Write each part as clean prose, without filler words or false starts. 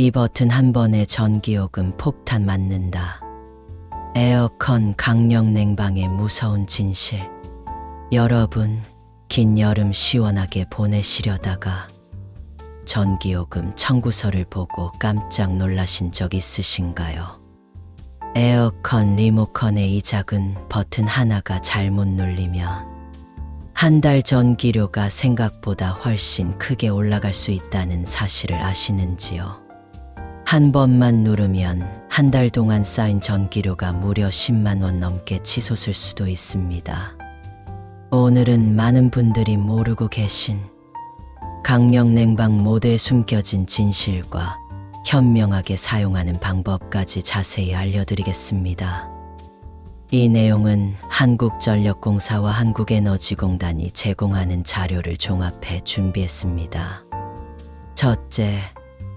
이 버튼 한 번에 전기요금 폭탄 맞는다. 에어컨 강력 냉방의 무서운 진실. 여러분, 긴 여름 시원하게 보내시려다가 전기요금 청구서를 보고 깜짝 놀라신 적 있으신가요? 에어컨 리모컨의 이 작은 버튼 하나가 잘못 눌리면 한 달 전기료가 생각보다 훨씬 크게 올라갈 수 있다는 사실을 아시는지요? 한 번만 누르면 한 달 동안 쌓인 전기료가 무려 10만 원 넘게 치솟을 수도 있습니다. 오늘은 많은 분들이 모르고 계신 강력 냉방 모드에 숨겨진 진실과 현명하게 사용하는 방법까지 자세히 알려드리겠습니다. 이 내용은 한국전력공사와 한국에너지공단이 제공하는 자료를 종합해 준비했습니다. 첫째,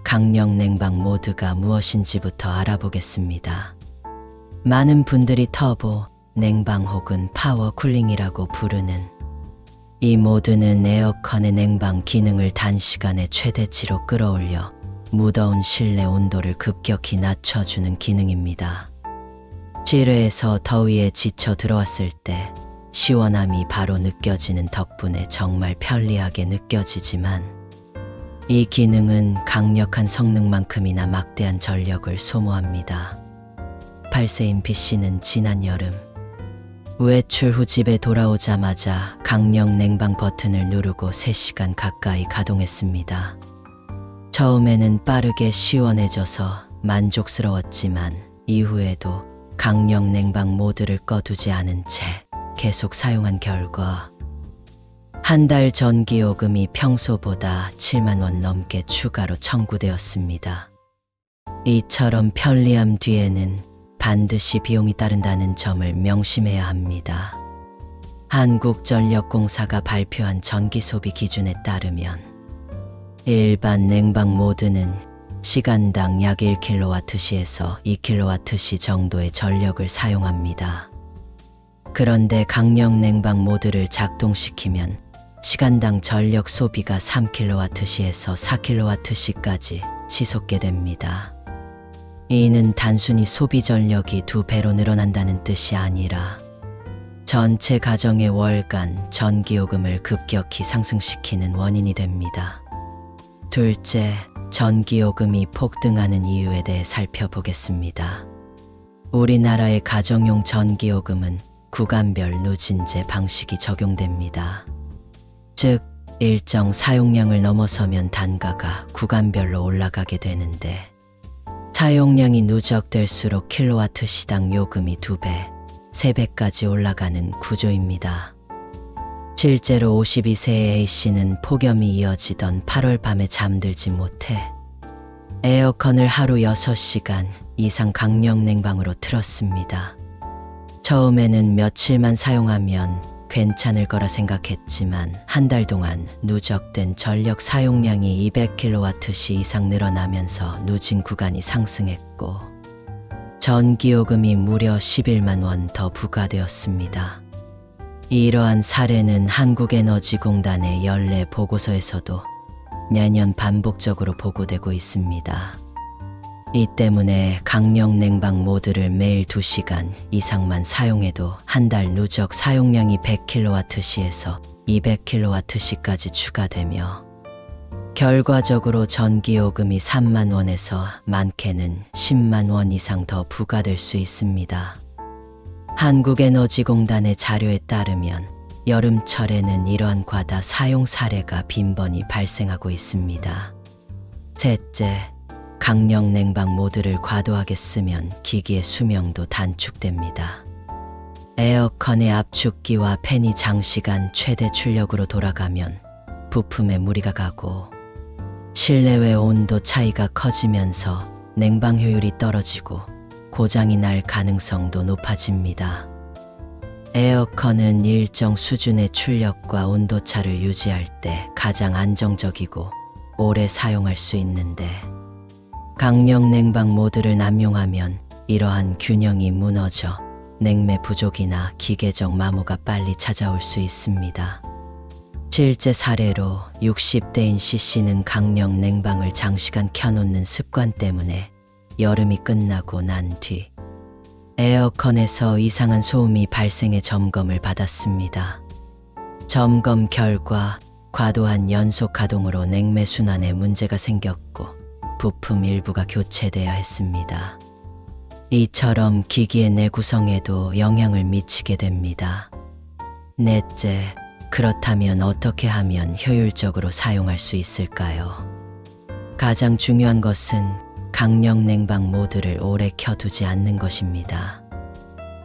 강력 냉방 모드가 무엇인지부터 알아보겠습니다. 많은 분들이 터보, 냉방 혹은 파워 쿨링이라고 부르는 이 모드는 에어컨의 냉방 기능을 단시간에 최대치로 끌어올려 무더운 실내 온도를 급격히 낮춰주는 기능입니다. 실외에서 더위에 지쳐 들어왔을 때 시원함이 바로 느껴지는 덕분에 정말 편리하게 느껴지지만 이 기능은 강력한 성능만큼이나 막대한 전력을 소모합니다. 8세인 B씨는 지난 여름 외출 후 집에 돌아오자마자 강력 냉방 버튼을 누르고 3시간 가까이 가동했습니다. 처음에는 빠르게 시원해져서 만족스러웠지만 이후에도 강력 냉방 모드를 꺼두지 않은 채 계속 사용한 결과 한 달 전기요금이 평소보다 7만 원 넘게 추가로 청구되었습니다. 이처럼 편리함 뒤에는 반드시 비용이 따른다는 점을 명심해야 합니다. 한국전력공사가 발표한 전기소비 기준에 따르면 일반 냉방 모드는 시간당 약 1kWh에서 2kWh 정도의 전력을 사용합니다. 그런데 강력 냉방 모드를 작동시키면 시간당 전력 소비가 3kWh에서 4kWh까지 치솟게 됩니다. 이는 단순히 소비 전력이 2배로 늘어난다는 뜻이 아니라 전체 가정의 월간 전기요금을 급격히 상승시키는 원인이 됩니다. 둘째, 전기요금이 폭등하는 이유에 대해 살펴보겠습니다. 우리나라의 가정용 전기요금은 구간별 누진제 방식이 적용됩니다. 즉, 일정 사용량을 넘어서면 단가가 구간별로 올라가게 되는데 사용량이 누적될수록 킬로와트 시당 요금이 2배, 3배까지 올라가는 구조입니다. 실제로 52세의 A씨는 폭염이 이어지던 8월 밤에 잠들지 못해 에어컨을 하루 6시간 이상 강력 냉방으로 틀었습니다. 처음에는 며칠만 사용하면 괜찮을 거라 생각했지만 한 달 동안 누적된 전력 사용량이 200kWh 이상 늘어나면서 누진 구간이 상승했고 전기요금이 무려 11만 원 더 부과되었습니다. 이러한 사례는 한국에너지공단의 연례 보고서에서도 매년 반복적으로 보고되고 있습니다. 이 때문에 강력 냉방 모드를 매일 2시간 이상만 사용해도 한 달 누적 사용량이 100kWh에서 200kWh까지 추가되며 결과적으로 전기요금이 3만 원에서 많게는 10만 원 이상 더 부과될 수 있습니다. 한국에너지공단의 자료에 따르면 여름철에는 이러한 과다 사용 사례가 빈번히 발생하고 있습니다. 셋째, 강력 냉방 모드를 과도하게 쓰면 기기의 수명도 단축됩니다. 에어컨의 압축기와 팬이 장시간 최대 출력으로 돌아가면 부품에 무리가 가고 실내외 온도 차이가 커지면서 냉방 효율이 떨어지고 고장이 날 가능성도 높아집니다. 에어컨은 일정 수준의 출력과 온도차를 유지할 때 가장 안정적이고 오래 사용할 수 있는데 강력 냉방 모드를 남용하면 이러한 균형이 무너져 냉매 부족이나 기계적 마모가 빨리 찾아올 수 있습니다. 실제 사례로 60대인 C씨는 강력 냉방을 장시간 켜놓는 습관 때문에 여름이 끝나고 난 뒤 에어컨에서 이상한 소음이 발생해 점검을 받았습니다. 점검 결과 과도한 연속 가동으로 냉매 순환에 문제가 생겼고 부품 일부가 교체돼야 했습니다. 이처럼 기기의 내구성에도 영향을 미치게 됩니다. 넷째, 그렇다면 어떻게 하면 효율적으로 사용할 수 있을까요? 가장 중요한 것은 강력 냉방 모드를 오래 켜두지 않는 것입니다.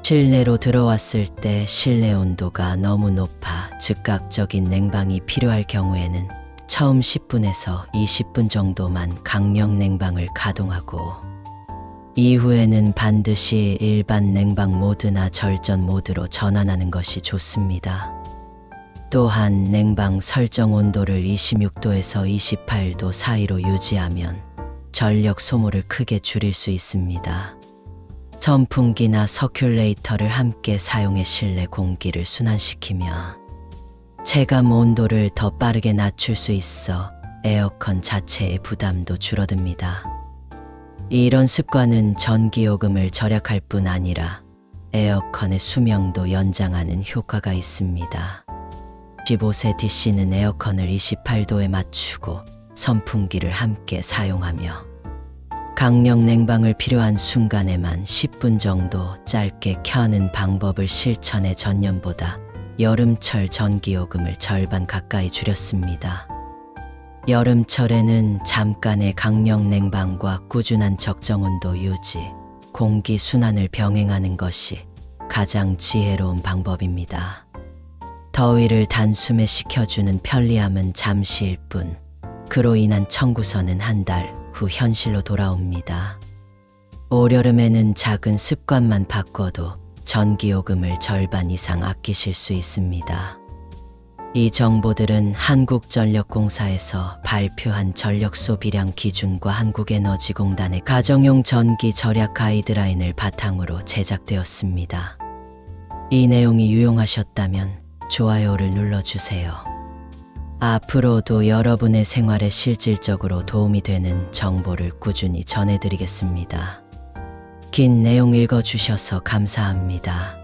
실내로 들어왔을 때 실내 온도가 너무 높아 즉각적인 냉방이 필요할 경우에는 처음 10분에서 20분 정도만 강력 냉방을 가동하고 이후에는 반드시 일반 냉방 모드나 절전 모드로 전환하는 것이 좋습니다. 또한 냉방 설정 온도를 26도에서 28도 사이로 유지하면 전력 소모를 크게 줄일 수 있습니다. 선풍기나 서큘레이터를 함께 사용해 실내 공기를 순환시키며 체감 온도를 더 빠르게 낮출 수 있어 에어컨 자체의 부담도 줄어듭니다. 이런 습관은 전기요금을 절약할 뿐 아니라 에어컨의 수명도 연장하는 효과가 있습니다. 15세 D씨는 에어컨을 28도에 맞추고 선풍기를 함께 사용하며 강력 냉방을 필요한 순간에만 10분 정도 짧게 켜는 방법을 실천해 전년보다 여름철 전기요금을 절반 가까이 줄였습니다. 여름철에는 잠깐의 강력 냉방과 꾸준한 적정 온도 유지, 공기 순환을 병행하는 것이 가장 지혜로운 방법입니다. 더위를 단숨에 식혀주는 편리함은 잠시일 뿐, 그로 인한 청구서는 한 달 후 현실로 돌아옵니다. 올여름에는 작은 습관만 바꿔도 전기요금을 절반 이상 아끼실 수 있습니다. 이 정보들은 한국전력공사에서 발표한 전력 소비량 기준과 한국에너지공단의 가정용 전기 절약 가이드라인을 바탕으로 제작되었습니다. 이 내용이 유용하셨다면 좋아요를 눌러주세요. 앞으로도 여러분의 생활에 실질적으로 도움이 되는 정보를 꾸준히 전해드리겠습니다. 긴 내용 읽어주셔서 감사합니다.